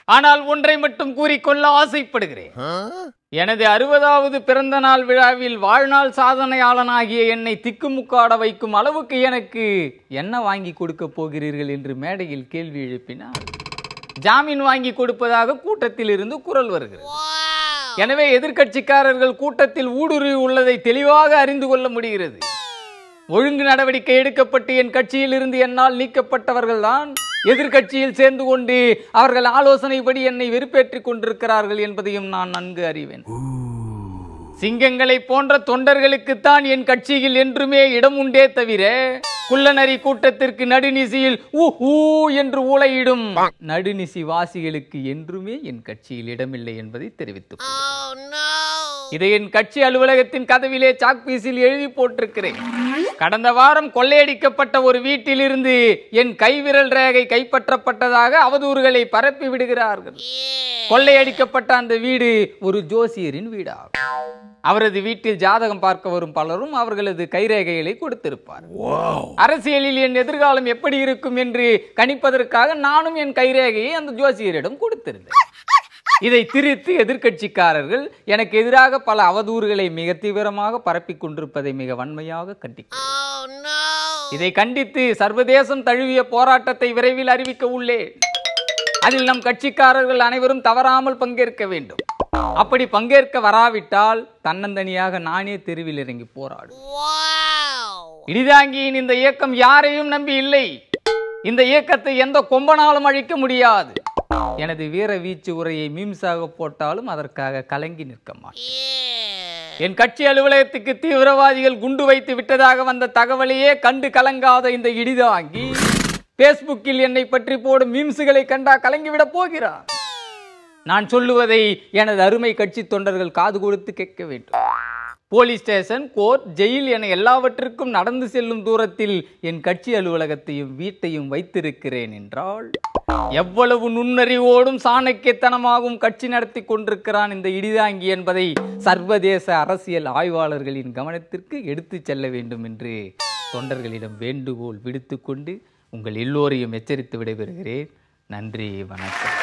ஆனால் ஒன்றை மட்டும் கூறிக்கொள்ள ஆசைப்படுகிறேன். எனது 60வது பிறந்த நாள் விழாவில் வாழ்நாள் சாதனையாளனாகிய என்னை திக்குமுக்காட வைக்கும் அளவுக்கு எனக்கு என்ன வாங்கி கொடுக்க போகிறீர்கள் என்று மேடையில் கேள்வி எழுப்பினார். ஜாமீன் வாங்கி கொடுப்பதாக கூட்டத்தில் இருந்து குரல் வருகிறது. எனவே எதிர்க்கட்சிக்காரர்கள் கூட்டத்தில் ஊடுருவி உள்ளதை தெளிவாக அறிந்து கொள்ள முடிகிறது. ஒழுங்கு நடவடிக்கை எடுக்கப்பட்டு என் கட்சியில் இருந்து என்னால் நீக்கப்பட்டவர்கள்தான் எதிர்க்கட்சியில் சேர்ந்து கொண்டு அவர்கள் ஆலோசனைப்படி என்னை வெறுப்பேற்றிக் கொண்டிருக்கிறார்கள் என்பதையும் நான் நன்கு அறிவேன். சிங்கங்களை போன்ற தொண்டர்களுக்குத்தான் என் கட்சியில் என்றுமே இடம் உண்டே தவிர குள்ளநரி கூட்டத்திற்கு நடுநிசியில் ஊ என்று ஊளையிடும் நடுநிசி வாசிகளுக்கு என்றுமே என் கட்சியில் இடமில்லை என்பதை தெரிவித்துக் இதை என் கட்சி அலுவலகத்தின் கதவிலே சாக்பீஸில் எழுதி போட்டிருக்கிறேன். கடந்த வாரம் கொள்ளையடிக்கப்பட்ட ஒரு வீட்டிலிருந்து என் கைவிரல் ரேகை கைப்பற்றப்பட்டதாக அவதூறுகளை பரப்பி விடுகிறார்கள். கொள்ளையடிக்கப்பட்ட அந்த வீடு ஒரு ஜோசியரின் வீடாகும். அவரது வீட்டில் ஜாதகம் பார்க்க வரும் பலரும் அவர்களது கைரேகைகளை கொடுத்திருப்பார். அரசியலில் என் எதிர்காலம் எப்படி இருக்கும் என்று கணிப்பதற்காக நானும் என் கைரேகையை அந்த ஜோசியரிடம் கொடுத்திருந்தேன். இதை திரித்து எதிர்க்கட்சிக்காரர்கள் எனக்கு எதிராக பல அவதூறுகளை மிக தீவிரமாக பரப்பிக் கொண்டிருப்பதை மிக வன்மையாக கண்டிக்கிறேன். இதை கண்டித்து சர்வதேசம் தழுவிய போராட்டத்தை விரைவில் அறிவிக்க உள்ளேன். அதில் நம் கட்சிக்காரர்கள் அனைவரும் தவறாமல் பங்கேற்க வேண்டும். அப்படி பங்கேற்க வராவிட்டால் தன்னந்தனியாக நானே தெருவில் இறங்கி போராடும். இடிதாங்கியின் இந்த இயக்கம் யாரையும் நம்பி இல்லை. இந்த இயக்கத்தை எந்த கொம்பனாலும் அழிக்க முடியாது. எனது வீர வீச்சு உரையை மீம்ஸாக போட்டாலும் அதற்காக கலங்கி நிற்க மாட்டேன். என் கட்சி அலுவலகத்துக்கு தீவிரவாதிகள் குண்டு வைத்து விட்டதாக வந்த தகவலையே கண்டு கலங்காத இந்த இடிதாங்கி பேஸ்புக்கில் என்னை பற்றி போடும் மீம்ஸுகளை கண்டா கலங்கிவிடப் போகிறார். நான் சொல்லுவதை எனது அருமை கட்சி தொண்டர்கள் காது கொடுத்து கேட்க வேண்டும். போலீஸ் ஸ்டேஷன், கோர்ட், ஜெயில் என எல்லாவற்றிற்கும் நடந்து செல்லும் தூரத்தில் என் கட்சி அலுவலகத்தையும் வீட்டையும் வைத்திருக்கிறேன் என்றால் எவ்வளவு நுண்ணறிவோடும் சாணக்கியத்தனமாகவும் கட்சி நடத்தி கொண்டிருக்கிறான் இந்த இடிதாங்கி என்பதை சர்வதேச அரசியல் ஆய்வாளர்களின் கவனத்திற்கு எடுத்து செல்ல வேண்டும் என்று தொண்டர்களிடம் வேண்டுகோள் விடுத்துக்கொண்டு உங்கள் எல்லோரையும் எச்சரித்து விடைபெறுகிறேன். நன்றி, வணக்கம்.